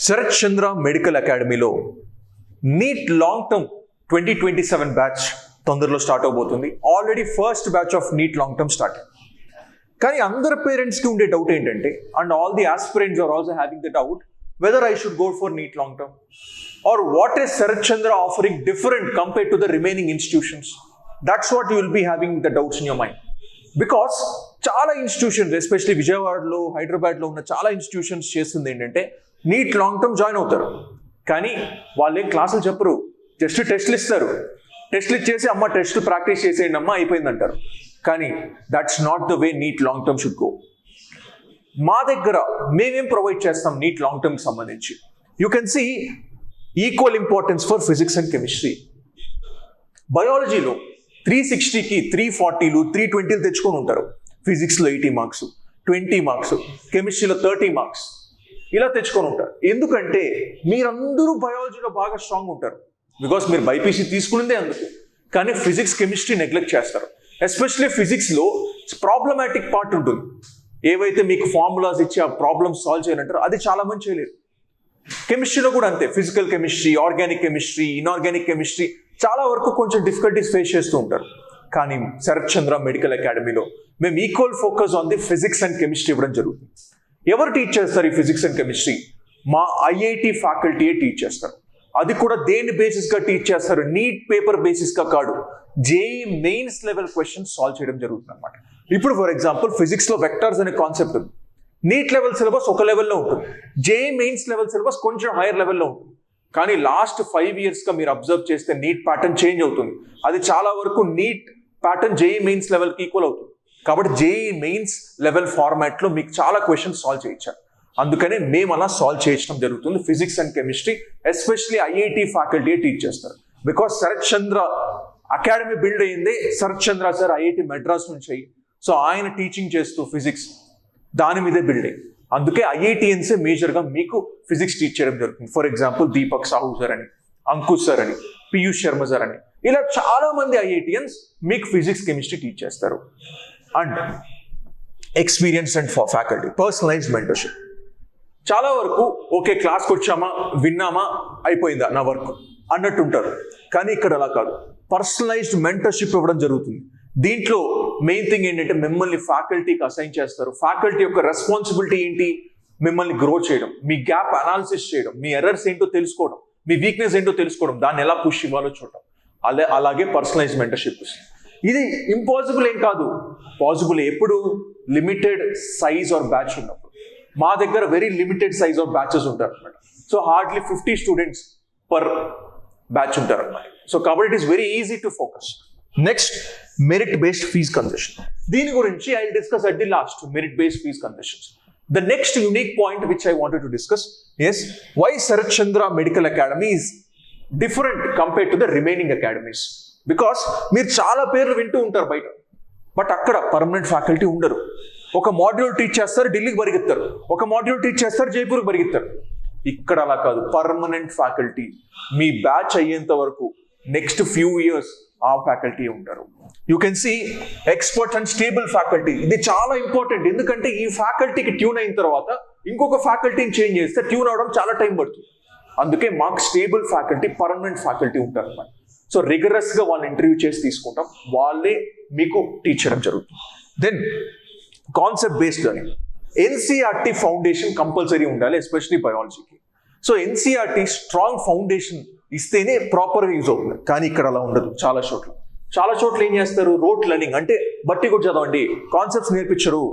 Sarath Chandra medical అకాడమీలో NEET long term 2027 batch తొందరలో start అవబోతుంది. Already first batch of NEET long term start. కానీ అందరు పేరెంట్స్కి ఉండే డౌట్ ఏంటంటే, and all the aspirants are also having the doubt whether I should go for NEET long term or what is Sharath Chandra offering different compare to the remaining institutions. That's what you will be having the doubts in your mind. Because చాలా institutions, especially విజయవాడలో, హైదరాబాద్లో ఉన్న చాలా institutions చేస్తుంది ఏంటంటే, neat long term join అవుతారు, కానీ వాళ్ళు ఏం క్లాసులు చెప్పరు, జస్ట్ టెస్ట్లు ఇస్తారు. టెస్ట్లు ఇచ్చేసి అమ్మ టెస్ట్లు ప్రాక్టీస్ చేసేయండి అమ్మ అయిపోయిందంటారు. కానీ that's not the way NEET long term should go. మా దగ్గర మేమేం ప్రొవైడ్ చేస్తాం నీట్ లాంగ్ టర్మ్కి సంబంధించి. You can see equal importance for physics and chemistry. బయాలజీలో 360కి 340లు 320లు తెచ్చుకొని ఉంటారు. ఫిజిక్స్లో 80 మార్క్స్, 20 మార్క్స్, కెమిస్ట్రీలో 30 మార్క్స్ ఇలా తెచ్చుకొని ఉంటారు. ఎందుకంటే మీరందరూ బయాలజీలో బాగా స్ట్రాంగ్ ఉంటారు, బికాస్ మీరు బైపీసీ తీసుకునేదే అందుకు. కానీ ఫిజిక్స్ కెమిస్ట్రీ నెగ్లెక్ట్ చేస్తారు. ఎస్పెషల్లీ ఫిజిక్స్లో ప్రాబ్లమాటిక్ పార్ట్ ఉంటుంది. ఏవైతే మీకు ఫార్ములాస్ ఇచ్చి ఆ ప్రాబ్లమ్స్ సాల్వ్ చేయాలంటారో అది చాలా మంది చేయలేరు. కెమిస్ట్రీలో కూడా అంతే. Physical chemistry, organic chemistry, inorganic chemistry చాలా వరకు కొంచెం డిఫికల్టీస్ ఫేస్ చేస్తూ ఉంటారు. కానీ శరత్ చంద్ర మెడికల్ అకాడమీలో మేము equal focus on the physics and chemistry ఇవ్వడం జరుగుతుంది. ఎవరు టీచ్ చేస్తారు ఈ ఫిజిక్స్ అండ్ కెమిస్ట్రీ? మా ఐఐటి ఫ్యాకల్టీయే టీచ్ చేస్తారు. అది కూడా దేని బేసిస్గా టీచ్ చేస్తారు? నీట్ పేపర్ బేసిస్గా కాదు, JEE mains level questions solve చేయడం జరుగుతుంది అనమాట. ఇప్పుడు ఫర్ ఎగ్జాంపుల్ ఫిజిక్స్లో వెక్టర్స్ అనే కాన్సెప్ట్ ఉంది. నీట్ లెవెల్ సిలబస్ ఒక లెవెల్లో ఉంటుంది, జేఈ మెయిన్స్ లెవెల్ సిలబస్ కొంచెం హైయర్ లెవెల్లో ఉంటుంది. కానీ లాస్ట్ 5 yearsగా మీరు అబ్జర్వ్ చేస్తే నీట్ ప్యాటర్న్ చేంజ్ అవుతుంది. అది చాలా వరకు నీట్ ప్యాటర్న్ జేఈ మెయిన్స్ లెవెల్కి ఈక్వల్ అవుతుంది. కాబట్టి జేఈ మెయిన్స్ లెవెల్ ఫార్మాట్లో మీకు చాలా క్వశ్చన్స్ సాల్వ్ చేయించారు. అందుకనే మేము అలా సాల్వ్ చేయించడం జరుగుతుంది. Physics and chemistry especially IIT faculty teach చేస్తారు. Because Sharath Chandra academy build అయ్యింది శరత్ చంద్ర సార్ ఐఐటి మెడ్రాస్ నుంచి. సో ఆయన టీచింగ్ చేస్తూ ఫిజిక్స్ దాని మీదే బిల్డింగ్. అందుకే ఐఐటిఎన్సే మేజర్గా మీకు ఫిజిక్స్ టీచ్ చేయడం జరుగుతుంది. For example Deepak Sahu sir అని, అంకుష్ సార్ అని, పీయూష్ శర్మ సార్ అని, ఇలా చాలా మంది ఐఐటిఎన్స్ మీకు ఫిజిక్స్ కెమిస్ట్రీ టీచ్ చేస్తారు. And experience and faculty, personalised mentorship. చాలా వరకు ఓకే క్లాస్కి వచ్చామా, విన్నామా, అయిపోయిందా నా వర్క్ అన్నట్టుంటారు. కానీ ఇక్కడ అలా కాదు, పర్సనలైజ్డ్ మెంటర్షిప్ ఇవ్వడం జరుగుతుంది. దీంట్లో మెయిన్ థింగ్ ఏంటంటే మిమ్మల్ని ఫ్యాకల్టీకి అసైన్ చేస్తారు. ఫ్యాకల్టీ యొక్క రెస్పాన్సిబిలిటీ ఏంటి? మిమ్మల్ని గ్రో చేయడం, మీ గ్యాప్ అనాలిసిస్ చేయడం, మీ ఎర్రర్స్ ఏంటో తెలుసుకోవడం, మీ వీక్నెస్ ఏంటో తెలుసుకోవడం, దాన్ని ఎలా పుష్ ఇవ్వాలో చూడటం. అలాగే పర్సనలైజ్డ్ మెంటర్షిప్. ఇది ఇంపాసిబుల్ ఏం కాదు, పాసిబుల్ ఎప్పుడు? లిమిటెడ్ సైజ్ ఆర్ బ్యాచ్ ఉన్నప్పుడు. మా దగ్గర very limited size of batches ఉంటారు అనమాట. So hardly 50 students per batch ఉంటారు అనమాట. సో కాబట్టి it is very easy to focus. Next, merit based fees concession. దీని గురించి I will discuss at the last, merit based fees concessions. The next unique point which I wanted to discuss is why Sharath Chandra medical academy is different compare to the remaining academies. Because మీరు చాలా పేర్లు వింటూ ఉంటారు బయట, but అక్కడ permanent faculty ఉండరు. ఒక module teach చేస్తారు, ఢిల్లీకి పరిగెత్తారు. ఒక మాడ్యూల్ టీచ్ చేస్తారు, జైపూర్కి పరిగెత్తారు. ఇక్కడ అలా కాదు, పర్మనెంట్ ఫ్యాకల్టీ. మీ బ్యాచ్ అయ్యేంత వరకు నెక్స్ట్ ఫ్యూ ఇయర్స్ ఆ ఫ్యాకల్టీ ఉంటారు. You can see expert and stable faculty. ఇది చాలా ఇంపార్టెంట్. ఎందుకంటే ఈ ఫ్యాకల్టీకి ట్యూన్ అయిన తర్వాత ఇంకొక ఫ్యాకల్టీని చేంజ్ చేస్తే ట్యూన్ అవడం చాలా టైం పడుతుంది. అందుకే మాకు స్టేబుల్ ఫ్యాకల్టీ, పర్మనెంట్ ఫ్యాకల్టీ ఉంటారు అన్నమాట. సో రిగరస్గా వాళ్ళని ఇంటర్వ్యూ చేసి తీసుకుంటాం, వాళ్ళే మీకు టీచ్ చేయడం జరుగుతుంది. Then concept based learning. NCERT foundation compulsory ఉండాలి, ఎస్పెషలీ బయాలజీకి. సో ఎన్సీఆర్టీ స్ట్రాంగ్ ఫౌండేషన్ ఇస్తేనే ప్రాపర్గా యూజ్ అవుతుంది. కానీ ఇక్కడ అలా ఉండదు. చాలా చోట్ల ఏం చేస్తారు? రోట్ లెర్నింగ్ అంటే బట్టి కూడా చదవండి, కాన్సెప్ట్స్ నేర్పించరు.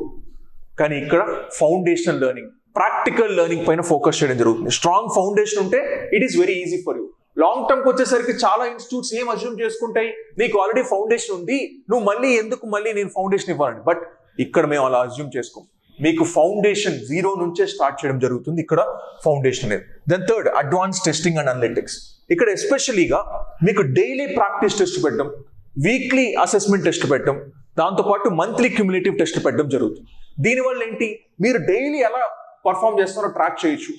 కానీ ఇక్కడ ఫౌండేషనల్ లెర్నింగ్, ప్రాక్టికల్ లెర్నింగ్ పైన ఫోకస్ చేయడం జరుగుతుంది. స్ట్రాంగ్ ఫౌండేషన్ ఉంటే it is very easy for you. Long టర్మ్కి వచ్చేసరికి చాలా ఇన్స్టిట్యూట్స్ ఏం అజ్యూమ్ చేసుకుంటాయి, నీకు ఆల్రెడీ ఫౌండేషన్ ఉంది, నువ్వు మళ్ళీ నేను ఫౌండేషన్ ఇవ్వాలండి. బట్ ఇక్కడ మేము అలా అజ్యూమ్ చేసుకోం. మీకు ఫౌండేషన్ 0 నుంచే స్టార్ట్ చేయడం జరుగుతుంది ఇక్కడ ఫౌండేషన్ అనేది. Then third, advance testing and analytics. ఇక్కడ ఎస్పెషలీగా మీకు డైలీ ప్రాక్టీస్ టెస్ట్ పెట్టడం, వీక్లీ అసెస్మెంట్ టెస్ట్ పెట్టడం, దాంతోపాటు మంత్లీ క్యూములేటివ్ టెస్ట్ పెట్టడం జరుగుతుంది. దీనివల్ల ఏంటి, మీరు డైలీ ఎలా పర్ఫామ్ చేస్తారో ట్రాక్ చేయొచ్చు,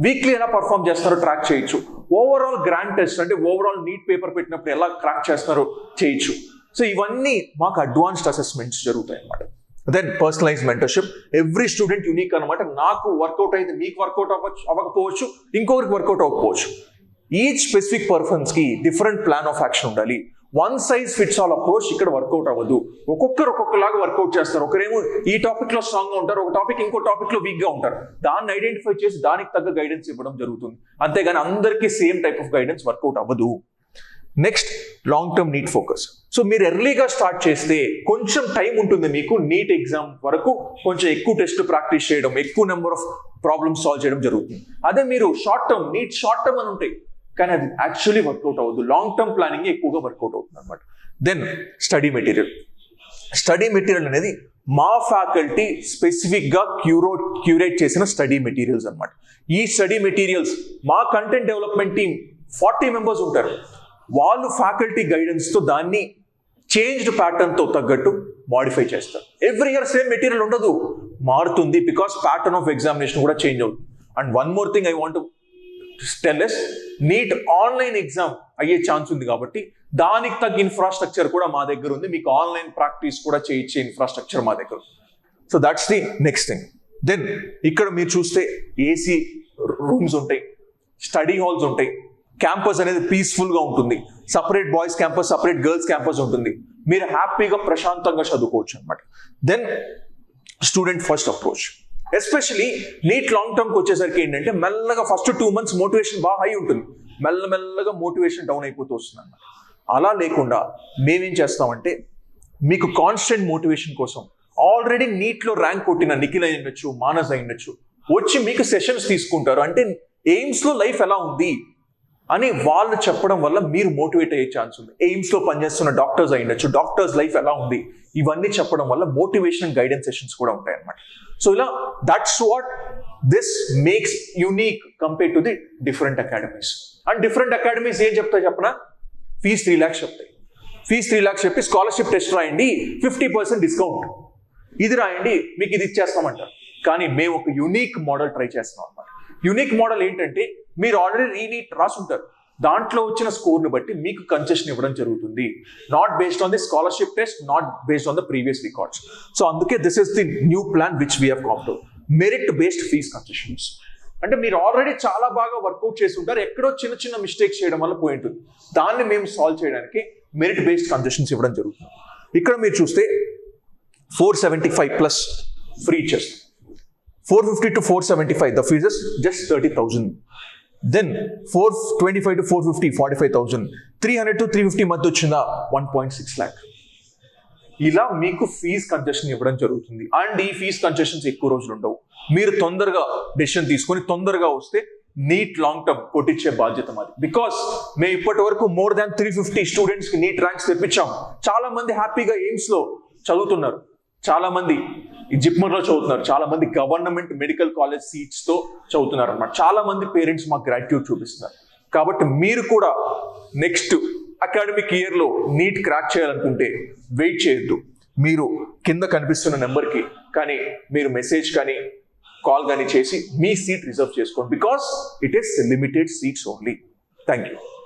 వీక్లీ ఎలా పర్ఫామ్ చేస్తారో ట్రాక్ చేయొచ్చు, ఓవరాల్ గ్రాండ్ టెస్ట్ అంటే ఓవరాల్ నీట్ పేపర్ పెట్టినప్పుడు ఎలా క్రాక్ చేస్తారో చేయొచ్చు. సో ఇవన్నీ మాకు అడ్వాన్స్డ్ అసెస్మెంట్స్ జరుగుతాయి అన్నమాట. Then personalise mentorship. Every student unique అనమాట. నాకు వర్కౌట్ అయితే మీకు వర్కౌట్ అవ్వకపోవచ్చు, ఇంకొకరికి వర్కౌట్ అవ్వకపోవచ్చు. ఈచ్ స్పెసిఫిక్ పర్సన్స్కి డిఫరెంట్ ప్లాన్ ఆఫ్ యాక్షన్ ఉండాలి. One size fits all approach ఇక్కడ వర్కౌట్ అవ్వదు. ఒక్కొక్కలాగా వర్కౌట్ చేస్తారు. ఒకరేమో ఈ టాపిక్ లో స్ట్రాంగ్ గా ఉంటారు, ఒక టాపిక్ ఇంకో టాపిక్ లో వీక్ గా ఉంటారు. దాన్ని ఐడెంటిఫై చేసి దానికి తగ్గ గైడెన్స్ ఇవ్వడం జరుగుతుంది. అంతేగాని అందరికీ same type of guidance work out అవ్వదు. Next, long term NEET focus. So మీరు ఎర్లీగా స్టార్ట్ చేస్తే కొంచెం టైం ఉంటుంది మీకు. నీట్ ఎగ్జామ్ వరకు కొంచెం ఎక్కువ టెస్ట్ ప్రాక్టీస్ చేయడం, ఎక్కువ నెంబర్ ఆఫ్ ప్రాబ్లమ్స్ సాల్వ్ చేయడం జరుగుతుంది. అదే మీరు short term, NEET short term అని ఉంటాయి, కానీ అది యాక్చువల్లీ వర్కౌట్ అవ్వదు. లాంగ్ టర్మ్ ప్లానింగ్ ఎక్కువగా వర్కౌట్ అవుతుంది అనమాట. Then study material. Study material అనేది మా ఫ్యాకల్టీ స్పెసిఫిక్గా క్యూరేట్ చేసిన స్టడీ మెటీరియల్స్ అనమాట. ఈ స్టడీ మెటీరియల్స్ మా కంటెంట్ డెవలప్మెంట్ టీమ్ 40 మెంబర్స్ ఉంటారు. వాళ్ళు ఫ్యాకల్టీ గైడెన్స్తో దాన్ని చేంజ్డ్ ప్యాటర్న్తో తగ్గట్టు మాడిఫై చేస్తారు. ఎవ్రీ ఇయర్ సేమ్ మెటీరియల్ ఉండదు, మారుతుంది. బికాస్ ప్యాటర్న్ ఆఫ్ ఎగ్జామినేషన్ కూడా చేంజ్ అవుతుంది. And one more thing I want tell is, NEET online exam అయ్యే ఛాన్స్ ఉంది కాబట్టి దానికి తగ్గ ఇన్ఫ్రాస్ట్రక్చర్ కూడా మా దగ్గర ఉంది. మీకు ఆన్లైన్ ప్రాక్టీస్ కూడా చేయించే ఇన్ఫ్రాస్ట్రక్చర్ మా దగ్గర. So that's the next thing. Then ఇక్కడ మీరు చూస్తే ఏసీ రూమ్స్ ఉంటాయి, స్టడీ హాల్స్ ఉంటాయి, క్యాంపస్ అనేది పీస్ఫుల్గా ఉంటుంది. Separate boys campus, separate girls campus ఉంటుంది. మీరు హ్యాపీగా ప్రశాంతంగా చదువుకోవచ్చు అనమాట. Then student first approach. Especially NEET long టర్మ్కి వచ్చేసరికి ఏంటంటే మెల్లగా ఫస్ట్ 2 months మోటివేషన్ బాగా హై ఉంటుంది, మెల్లమెల్లగా మోటివేషన్ డౌన్ అయిపోతూ వస్తుంది అన్నమాట. అలా లేకుండా మేమేం చేస్తామంటే మీకు కాన్స్టెంట్ మోటివేషన్ కోసం ఆల్రెడీ నీట్లో ర్యాంక్ కొట్టిన నిఖిల్ అయి ఉండొచ్చు, మానస్ అయి ఉండొచ్చు, వచ్చి మీకు సెషన్స్ తీసుకుంటారు. అంటే ఎయిమ్స్లో లైఫ్ ఎలా ఉంది అని వాళ్ళు చెప్పడం వల్ల మీరు మోటివేట్ అయ్యే ఛాన్స్ ఉంది. ఎయిమ్స్లో పనిచేస్తున్న డాక్టర్స్ అయి ఉండొచ్చు, డాక్టర్స్ లైఫ్ ఎలా ఉంది, ఇవన్నీ చెప్పడం వల్ల మోటివేషన్ గైడెన్స్ సెషన్స్ కూడా ఉంటాయి అన్నమాట. సో ఇలా that's what this makes unique compare to the different academies. And different academies ఏం చెప్తాయి చెప్పనా? ఫీజ్ 3 lakhs చెప్తాయి. ఫీజ్ 3 lakhs చెప్పి స్కాలర్షిప్ టెస్ట్ రాయండి, 50% డిస్కౌంట్, ఇది రాయండి, మీకు ఇది ఇచ్చేస్తామంటారు. కానీ మేము ఒక యూనిక్ మోడల్ ట్రై చేస్తున్నాం అన్నమాట. యూనిక్ మోడల్ ఏంటంటే మీరు ఆల్రెడీ రీనీట్ రాసుంటారు, దాంట్లో వచ్చిన స్కోర్ని బట్టి మీకు కన్సెషన్ ఇవ్వడం జరుగుతుంది. Not based on the scholarship test, not based on the previous records. So అందుకే this is the new plan which we have come to merit based fees concessions. అంటే మీరు ఆల్రెడీ చాలా బాగా వర్కౌట్ చేసి ఉంటారు, ఎక్కడో చిన్న చిన్న మిస్టేక్స్ చేయడం వల్ల పోయి ఉంటుంది, దాన్ని మేము సాల్వ్ చేయడానికి మెరిట్ బేస్డ్ కన్సెషన్స్ ఇవ్వడం జరుగుతుంది. ఇక్కడ మీరు చూస్తే 475 plus ఫ్రీ ఇచ్చేస్తాం. 450 to 475 the fees is just 30,000. Then 425 to 450 45,000. 300 to 350 మధ్య వచ్చిందా 1.6 lakh. ఇలా మీకు ఫీజ్ కన్సెషన్ ఇవ్వడం జరుగుతుంది. అండ్ ఈ ఫీజ్ కన్సెషన్స్ ఎక్కువ రోజులు ఉండవు. మీరు తొందరగా డెసిషన్ తీసుకొని తొందరగా వస్తే నీట్ లాంగ్ టర్మ్ కొట్టించే బాధ్యత మాది. బికాస్ మేము ఇప్పటి వరకు more than 350 స్టూడెంట్స్కి నీట్ ర్యాంక్స్ తెప్పించాం. చాలా మంది హ్యాపీగా ఎయిమ్స్లో చదువుతున్నారు, చాలా మంది జిప్మర్లో చదువుతున్నారు, చాలా మంది గవర్నమెంట్ మెడికల్ కాలేజ్ సీట్స్తో చదువుతున్నారు అన్నమాట. చాలా మంది పేరెంట్స్ మాకు గ్రాటిట్యూడ్ చూపిస్తున్నారు. కాబట్టి మీరు కూడా నెక్స్ట్ అకాడమిక్ ఇయర్లో నీట్ క్రాక్ చేయాలనుకుంటే వెయిట్ చేయొద్దు. మీరు కింద కనిపిస్తున్న నెంబర్కి కానీ మీరు మెసేజ్ కానీ కాల్ కానీ చేసి మీ సీట్ రిజర్వ్ చేసుకోండి. Because it is limited seats only. Thank you.